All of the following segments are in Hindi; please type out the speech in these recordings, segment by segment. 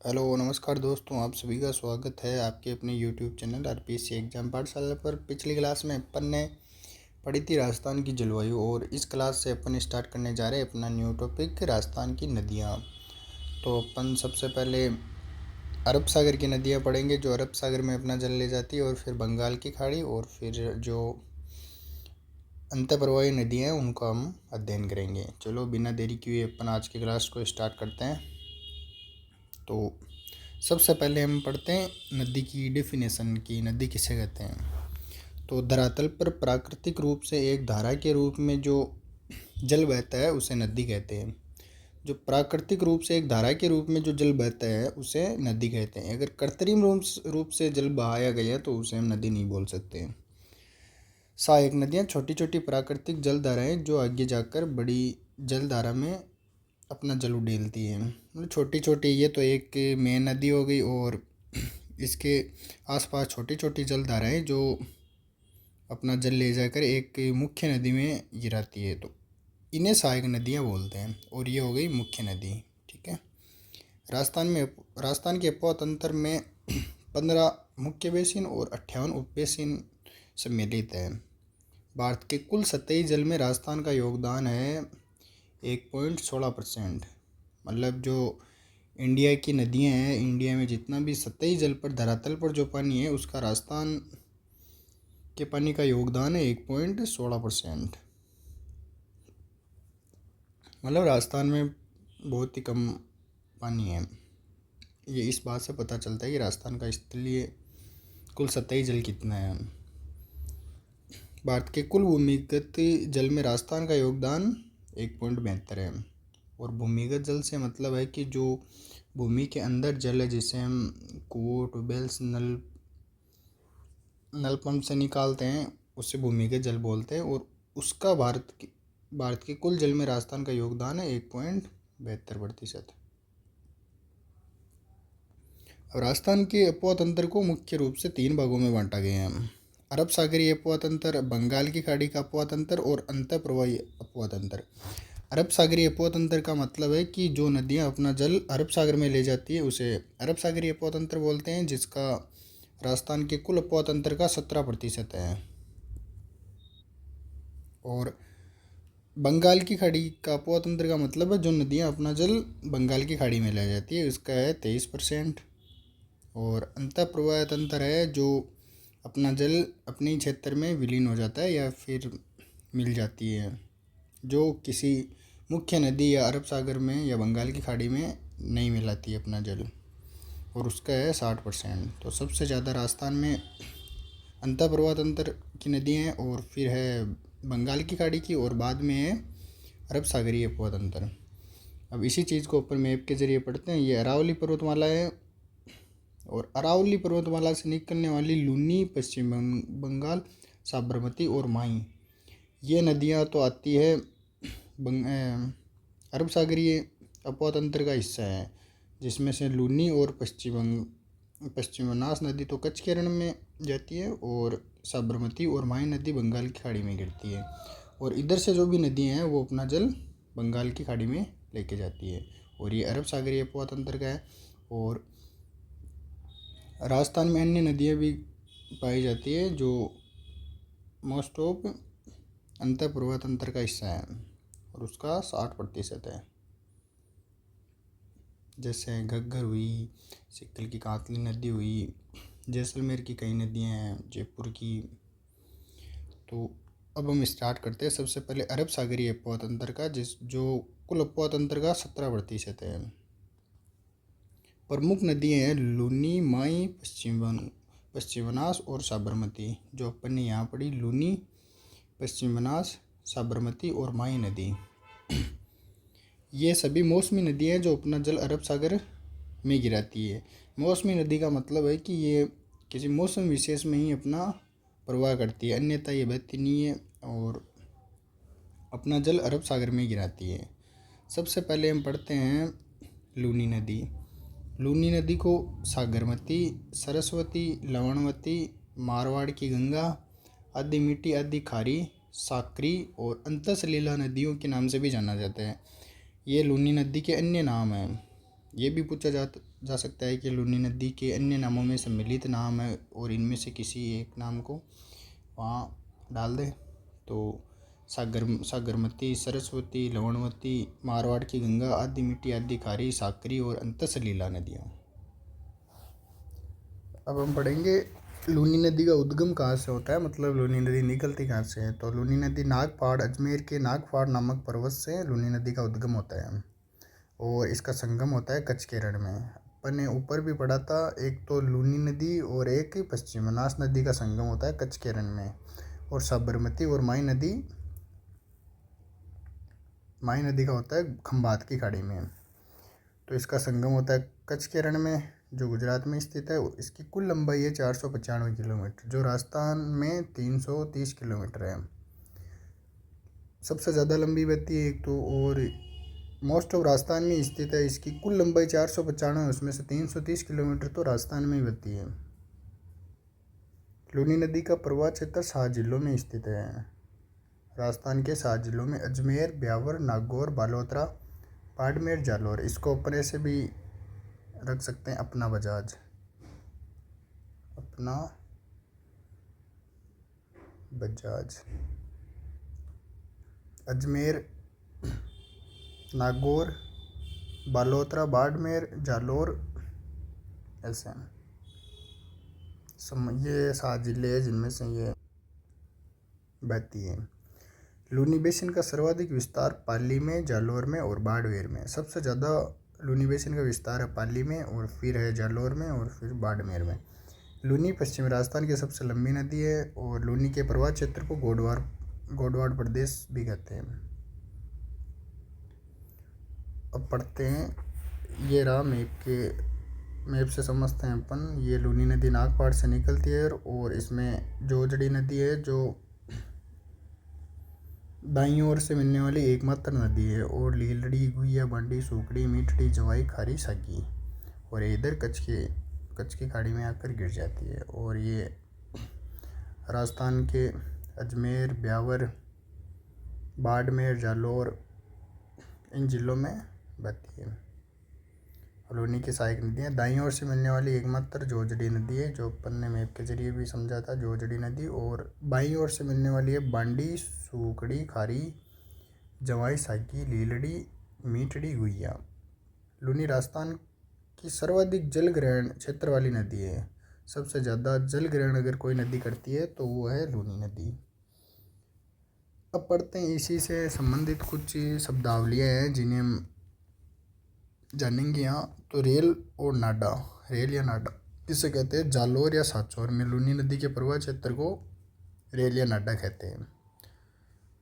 हेलो नमस्कार दोस्तों, आप सभी का स्वागत है आपके अपने यूट्यूब चैनल आरपीएससी एग्जाम पाठशाला पर। पिछली क्लास में अपन ने पढ़ी थी राजस्थान की जलवायु, और इस क्लास से अपन स्टार्ट करने जा रहे हैं अपना न्यू टॉपिक राजस्थान की नदियाँ। तो अपन सबसे पहले अरब सागर की नदियाँ पढ़ेंगे, जो अरब सागर में अपना जल ले जाती है, और फिर बंगाल की खाड़ी, और फिर जो अंतःप्रवाही नदियाँ हैं उनका हम अध्ययन करेंगे। चलो बिना देरी किए अपन आज की क्लास को स्टार्ट करते हैं। तो सबसे पहले हम पढ़ते हैं नदी की डेफिनेशन की। नदी किसे कहते हैं? तो धरातल पर प्राकृतिक रूप से एक धारा के रूप में जो जल बहता है उसे नदी कहते हैं। जो प्राकृतिक रूप से एक धारा के रूप में जो जल बहता है उसे नदी कहते हैं। अगर कृत्रिम रूप से जल बहाया गया तो उसे हम नदी नहीं बोल सकते। सहायक नदियाँ छोटी छोटी प्राकृतिक जल धाराएँ जो आगे जाकर बड़ी जल धारा में अपना जल उड़ेलती है। मतलब छोटी छोटी, ये तो एक मेन नदी हो गई, और इसके आसपास छोटी छोटी जल धाराएँ जो अपना जल ले जाकर एक मुख्य नदी में गिराती है, तो इन्हें सहायक नदियाँ बोलते हैं। और ये हो गई मुख्य नदी। ठीक है। राजस्थान के अपोह तंत्र में 15 मुख्य बेसिन और 58 उप बेसिन सम्मिलित है। भारत के कुल सतही जल में राजस्थान का योगदान है 1.16%। मतलब जो इंडिया की नदियां हैं, इंडिया में जितना भी सतही जल पर धरातल पर जो पानी है उसका राजस्थान के पानी का योगदान है 1.16%। मतलब राजस्थान में बहुत ही कम पानी है। ये इस बात से पता चलता है कि राजस्थान का स्थलीय कुल सतही जल कितना है। भारत के कुल भूमिगत जल में राजस्थान का योगदान 1.72 है। और भूमिगत जल से मतलब है कि जो भूमि के अंदर जल है, जिसे हम कुओं, ट्यूबवेल्स, नल पंप से निकालते हैं, उससे भूमिगत जल बोलते हैं। और उसका भारत के कुल जल में राजस्थान का योगदान है 1.72%। राजस्थान के अपोह तंत्र को मुख्य रूप से 3 भागों में बांटा गया है: अरब सागरीय अपोह तंत्र, बंगाल की खाड़ी का अपोह तंत्र और अंतःप्रवाही अपोह तंत्र। अरब सागरीय अपोह तंत्र का मतलब है कि जो नदियां अपना जल अरब सागर में ले जाती है उसे अरब सागरीय अपोह तंत्र बोलते हैं, जिसका राजस्थान के कुल अपोह तंत्र का 17% है। और बंगाल की खाड़ी का अपोह तंत्र का मतलब है जो नदियां अपना जल बंगाल की खाड़ी में ले जाती है, उसका है 23%। और अंतःप्रवाह तंत्र है जो अपना जल अपने ही क्षेत्र में विलीन हो जाता है या फिर मिल जाती है, जो किसी मुख्य नदी या अरब सागर में या बंगाल की खाड़ी में नहीं मिलाती है अपना जल, और उसका है 60%। तो सबसे ज़्यादा राजस्थान में अंतःप्रवाह तंत्र की नदियाँ हैं, और फिर है बंगाल की खाड़ी की, और बाद में है अरब सागरीय अपोह तंत्र। अब इसी चीज़ को ऊपर मैप के जरिए पढ़ते हैं। ये अरावली पर्वतमाला है, और अरावली पर्वतमाला से निकलने वाली लूनी, पश्चिम बंगाल, साबरमती और माई, ये नदियाँ तो आती है अरब सागरीय अपोह तंत्र का हिस्सा है, जिसमें से लूनी और पश्चिम बनास नदी तो कच्छ के रण में जाती है, और साबरमती और माई नदी बंगाल की खाड़ी में गिरती है। और इधर से जो भी नदियाँ हैं वो अपना जल बंगाल की खाड़ी में लेके जाती है, और ये अरब सागरीय अपोह तंत्र का है। और राजस्थान में अन्य नदियाँ भी पाई जाती है जो मोस्ट ऑफ अंतःप्रवाह तंत्र का हिस्सा है, और उसका 60% है। जैसे घग्गर हुई, सिक्कल की कातली नदी हुई, जैसलमेर की कई नदियाँ हैं, जयपुर की। तो अब हम स्टार्ट करते हैं सबसे पहले अरब सागरीय अपोह तंत्र का, जो कुल अपोह तंत्र का 17% है। प्रमुख नदियाँ हैं लूनी, माई, पश्चिम बनास और साबरमती। जो अपन ने यहाँ पढ़ी, लूनी, पश्चिम बनास, साबरमती और माई नदी, ये सभी मौसमी नदियाँ हैं जो अपना जल अरब सागर में गिराती है। मौसमी नदी का मतलब है कि ये किसी मौसम विशेष में ही अपना प्रवाह करती है, अन्यथा ये बहती नहीं है और अपना जल अरब सागर में गिराती है। सबसे पहले हम पढ़ते हैं लूनी नदी। लूनी नदी को सागरमती, सरस्वती, लवणवती, मारवाड़ की गंगा, आदि मीठी, आदि खारी, साकरी और अंतः सलीला नदियों के नाम से भी जाना जाता है। ये लूनी नदी के अन्य नाम हैं। ये भी पूछा जा सकता है कि लूनी नदी के अन्य नामों में सम्मिलित नाम है और इनमें से किसी एक नाम को वहाँ डाल दें। तो सागरमती, सरस्वती, लवणवती, मारवाड़ की गंगा, आदि मिट्टी, आदि खारी, साकरी और अंत सलीला नदियाँ। अब हम पढ़ेंगे लूनी नदी का उद्गम कहाँ से होता है, मतलब लूनी नदी निकलती कहाँ से है। तो लूनी नदी नागपाड़, अजमेर के नागपाड़ नामक पर्वत से लूनी नदी का उद्गम होता है और इसका संगम होता है कच्छ के रण में। अपन ने ऊपर भी पढ़ा था, एक तो लूनी नदी और एक पश्चिम मनास नदी का संगम होता है कच्छ के रण में। और साबरमती और माई नदी का होता है खंभात की खाड़ी में। तो इसका संगम होता है कच्छ के रण में जो गुजरात में स्थित है। इसकी कुल लंबाई है 495 किलोमीटर, जो राजस्थान में 330 किलोमीटर है। सबसे ज़्यादा लंबी बहती है एक तो, और मोस्ट ऑफ राजस्थान में स्थित है। इसकी कुल लंबाई 495, उसमें से 330 किलोमीटर तो राजस्थान में ही बहती है। लूनी नदी का प्रवाह क्षेत्र 7 जिलों में स्थित है। राजस्थान के 7 जिलों में अजमेर, ब्यावर, नागौर, बालोतरा, बाड़मेर, जालौर। इसको अपने से भी रख सकते हैं अपना बजाज, अपना बजाज। अजमेर, नागौर, बालोतरा, बाड़मेर, जालौर, ऐसे ये 7 जिले हैं जिनमें से ये बहती है। लूनी बेसिन का सर्वाधिक विस्तार पाली में, जालौर में और बाड़मेर में। सबसे ज़्यादा लूनी बेसिन का विस्तार है पाली में, और फिर है जालौर में, और फिर बाड़मेर में। लूनी पश्चिमी राजस्थान की सबसे लंबी नदी है और लूनी के प्रवाह क्षेत्र को गोडवाड़ प्रदेश भी कहते हैं। अब पढ़ते हैं, ये रहा मैप से समझते हैं अपन। ये लूनी नदी नागपाड़ से निकलती है और इसमें जोजड़ी नदी है जो दाईं ओर से मिलने वाली एकमात्र नदी है। और लीलड़ी, गुइया, बांडी, सूकड़ी, मीठड़ी, जवाई, खारी, सागी, और ये इधर कच्छ की खाड़ी में आकर गिर जाती है। और ये राजस्थान के अजमेर, ब्यावर, बाड़मेर, जालौर इन जिलों में बहती है। लूनी की सहायक नदियाँ, दाईं ओर से मिलने वाली एकमात्र जोजड़ी नदी है जो अपन ने मैप के जरिए भी समझा था, जोजड़ी नदी। और बाईं ओर से मिलने वाली है बांडी, सूकड़ी, खारी, जवाई, सागी, लीलड़ी, मीठड़ी, गुइया। लूनी राजस्थान की सर्वाधिक जल ग्रहण क्षेत्र वाली नदी है। सबसे ज़्यादा जल ग्रहण अगर कोई नदी करती है तो वो है लूनी नदी। अब पढ़ते हैं इसी से संबंधित कुछ शब्दावलियाँ हैं जिन्हें हम जानेंगे यहाँ। तो रेल और नाडा, रेल या नाडा किसे कहते हैं? जालौर या सांचौर में लूनी नदी के प्रवाह क्षेत्र को रेल या नाडा कहते हैं।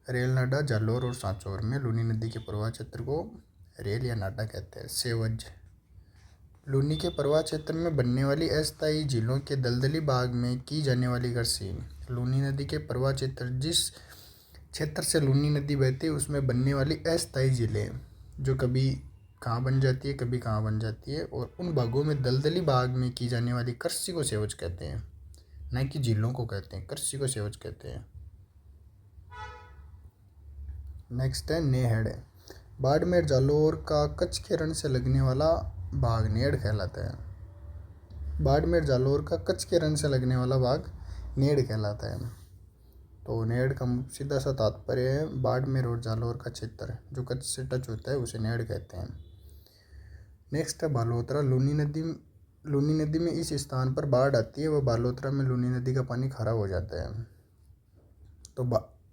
रेल नाडा जालौर और सांचौर में लूनी नदी के प्रवाह क्षेत्र को रेल या नाडा कहते हैं। सेवज, लूनी के प्रवाह क्षेत्र में बनने वाली अस्थायी झीलों के दलदली भाग में की जाने वाली कृषि। लूनी नदी के प्रवाह क्षेत्र, जिस क्षेत्र से लूनी नदी बहती है उसमें बनने वाली अस्थायी झीलें जो कभी कहाँ बन जाती है कभी कहाँ बन जाती है, और उन भागों में दलदली भाग में की जाने वाली कृषि को सेवज कहते हैं, न कि झीलों को कहते हैं, कृषि को सेवज कहते हैं। नेक्स्ट है नेहड़। बाड़मेर जालौर का कच्छ के रण से लगने वाला भाग नेहड़ कहलाता है। बाड़मेर जालौर का कच्छ के रण से लगने वाला भाग नेहड़ कहलाता है। तो नेहड़ का सीधा सा तात्पर्य है बाड़मेर और जालौर का क्षेत्र जो कच्छ से टच होता है उसे नेहड़ कहते हैं। नेक्स्ट है बालोतरा। लूनी नदी में इस स्थान पर बाढ़ आती है वह बालोतरा में लूनी नदी का पानी खारा हो जाता है। तो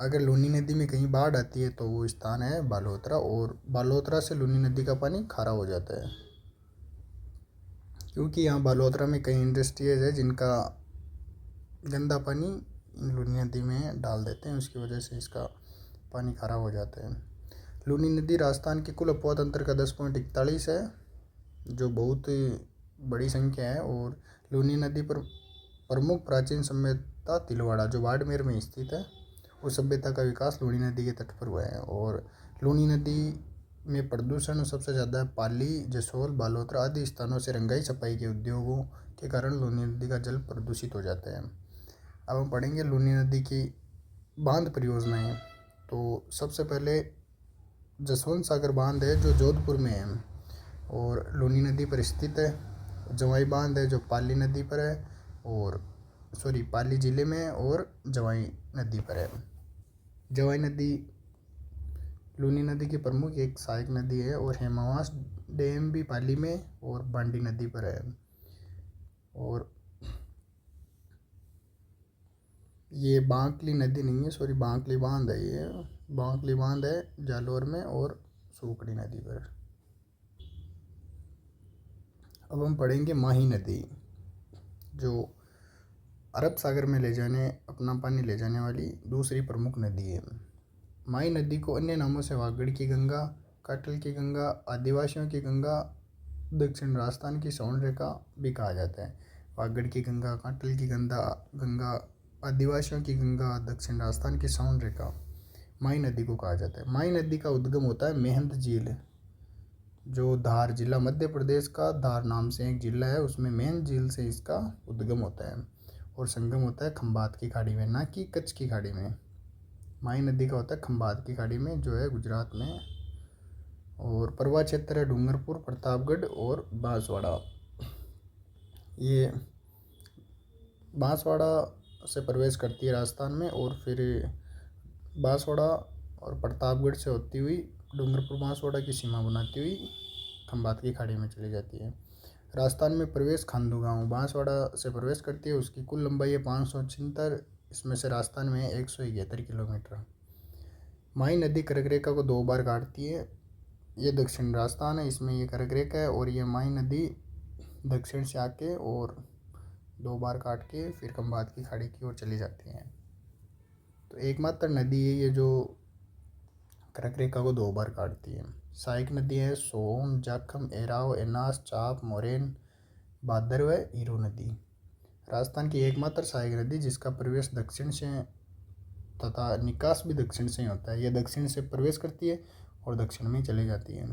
अगर लूनी नदी में कहीं बाढ़ आती है तो वो स्थान है बालोतरा, और बालोतरा से लूनी नदी का पानी खारा हो जाता है क्योंकि यहाँ बालोतरा में कई इंडस्ट्रीज है जिनका गंदा पानी लूनी नदी में डाल देते हैं, उसकी वजह से इसका पानी खारा हो जाता है। लूनी नदी राजस्थान की कुल अपवाद अंतर का 10.41 है जो बहुत बड़ी संख्या है। और लूनी नदी पर प्रमुख प्राचीन सभ्यता तिलवाड़ा जो बाड़मेर में स्थित है, उस सभ्यता का विकास लूनी नदी के तट पर हुआ है। और लूनी नदी में प्रदूषण सबसे ज़्यादा पाली, जसोल, बालोतरा आदि स्थानों से रंगाई छपाई के उद्योगों के कारण लूनी नदी का जल प्रदूषित हो जाता है। अब हम पढ़ेंगे लूनी नदी की बांध परियोजनाएं। तो सबसे पहले जसवंत सागर बांध है जो जोधपुर में है। और लूनी नदी पर स्थित है। जवाई बांध है जो पाली नदी पर है, और पाली ज़िले में और जवाई नदी पर है। जवाई नदी लूनी नदी की प्रमुख एक सहायक नदी है, और हेमावास डैम भी पाली में और बांडी नदी पर है। और ये बांकली नदी नहीं है, बांकली बांध है, ये बांकली बांध है जालोर में और सूकड़ी नदी पर। अब हम पढ़ेंगे माही नदी, जो अरब सागर में अपना पानी ले जाने वाली दूसरी प्रमुख नदी है। माही नदी को अन्य नामों से वागड़ की गंगा, काटल की गंगा, आदिवासियों की गंगा, दक्षिण राजस्थान की स्वर्ण रेखा भी कहा जाता है। वागड़ की गंगा, काटल की गंगा, आदिवासियों की गंगा, दक्षिण राजस्थान की स्वर्ण रेखा माही नदी को कहा जाता है। माही नदी का उद्गम होता है मेहंद झील, जो धार जिला मध्य प्रदेश का धार नाम से एक जिला है, उसमें मेहंद झील से इसका उद्गम होता है, और संगम होता है खंबात की खाड़ी में, ना कि कच्छ की खाड़ी में। माही नदी का होता है खंबात की खाड़ी में, जो है गुजरात में। और प्रवाह क्षेत्र है डूंगरपुर, प्रतापगढ़ और बांसवाड़ा। ये बांसवाड़ा से प्रवेश करती है राजस्थान में, और फिर बांसवाड़ा और प्रतापगढ़ से होती हुई डूंगरपुर बांसवाड़ा की सीमा बनाती हुई खंबात की खाड़ी में चली जाती है। राजस्थान में प्रवेश खांडू गांव बांसवाड़ा से प्रवेश करती है, उसकी कुल लंबाई है 576, इसमें से राजस्थान में 171 किलोमीटर। माही नदी कर्क रेखा को 2 बार काटती है। ये दक्षिण राजस्थान है, इसमें ये कर्क रेखा है, और ये माही नदी दक्षिण से आके और 2 बार काट के फिर खंबात की खाड़ी की ओर चली जाती है। तो एकमात्र नदी है ये जो कर्क रेखा को 2 बार काटती है। सहायक नदी है सोम, जाखम, एराव, एनास, चाप, मोरेन, भादर व ईरो नदी। राजस्थान की एकमात्र सहायक नदी जिसका प्रवेश दक्षिण से तथा निकास भी दक्षिण से ही होता है। यह दक्षिण से प्रवेश करती है और दक्षिण में चली जाती है।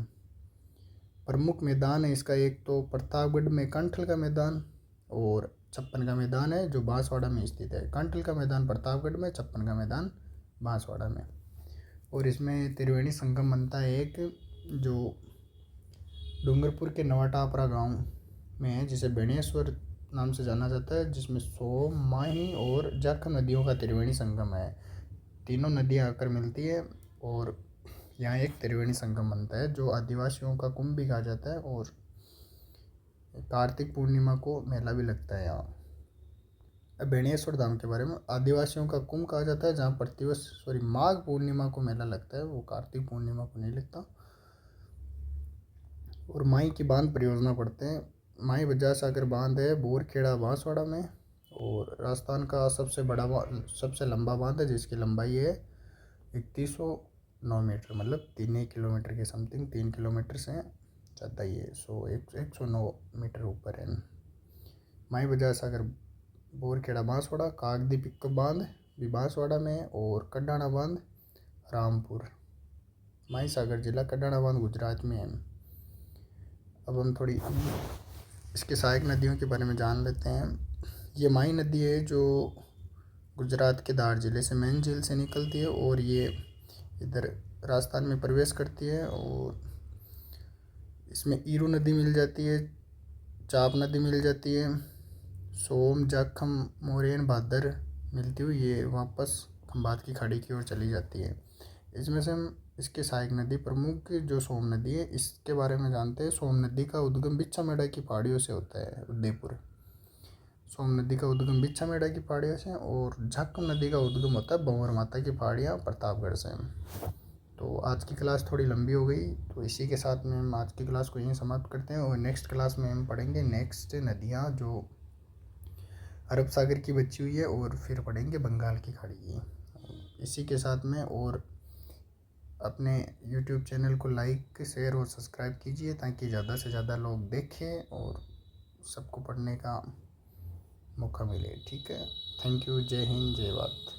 प्रमुख मैदान है इसका, एक तो प्रतापगढ़ में कंठल का मैदान और छप्पन का मैदान है, जो बांसवाड़ा में स्थित है। कंठल का मैदान प्रतापगढ़ में, छप्पन का मैदान बांसवाड़ा में। और इसमें त्रिवेणी संगम बनता है एक, जो डूंगरपुर के नवाटापरा गांव में है, जिसे बेणेश्वर नाम से जाना जाता है, जिसमें सोम, माही और जाखम नदियों का त्रिवेणी संगम है। तीनों नदियां आकर मिलती है, और यहाँ एक त्रिवेणी संगम बनता है, जो आदिवासियों का कुंभ भी कहा जाता है, और कार्तिक पूर्णिमा को मेला भी लगता है यहाँ। अब बेणेश्वर धाम के बारे में, आदिवासियों का कुंभ कहा जाता है, जहाँ प्रतिवर्ष माघ पूर्णिमा को मेला लगता है, वो कार्तिक पूर्णिमा को नहीं लगता। और माही की बांध परियोजना पढ़ते हैं। माही बजाज सागर बांध है बोरखेड़ा बांसवाड़ा में, और राजस्थान का सबसे लंबा बांध है, जिसकी लंबाई है 3109 मीटर, मतलब 3 किलोमीटर के समथिंग, 3 किलोमीटर से ज़्यादा ही है, 109 मीटर ऊपर है। माही बजाज सागर बोरखेड़ा बांसवाड़ा, कागदी पिक्को बांध भी बांसवाड़ा में, और कड्डाणा बांध रामपुर। माही सागर जिला, कड्डाणा बांध गुजरात में है। अब हम थोड़ी इसके सहायक नदियों के बारे में जान लेते हैं। ये माही नदी है जो गुजरात के धार जिले से मेन झील से निकलती है, और ये इधर राजस्थान में प्रवेश करती है, और इसमें ईरू नदी मिल जाती है, चाप नदी मिल जाती है, सोम, जाखम, मोरेन, भादर मिलती हुई ये वापस खंबात की खाड़ी की ओर चली जाती है। इसमें से हम इसके सहायक नदी प्रमुख जो सोम नदी है, इसके बारे में जानते हैं। सोम नदी का उद्गम बिच्छामेड़ा की पहाड़ियों से होता है, उदयपुर। सोम नदी का उद्गम बिच्छामेड़ा की पहाड़ियों से, और झाकम नदी का उद्गम होता है भंवर माता की पहाड़ियाँ प्रतापगढ़ से। तो आज की क्लास थोड़ी लंबी हो गई, तो इसी के साथ में हम आज की क्लास को यहीं समाप्त करते हैं, और नेक्स्ट क्लास में हम पढ़ेंगे नेक्स्ट नदियाँ जो अरब सागर की बची हुई है, और फिर पढ़ेंगे बंगाल की खाड़ी की। इसी के साथ में और अपने YouTube चैनल को लाइक, शेयर और सब्सक्राइब कीजिए, ताकि ज़्यादा से ज़्यादा लोग देखें और सबको पढ़ने का मौका मिले। ठीक है, थैंक यू, जय हिंद, जय भारत।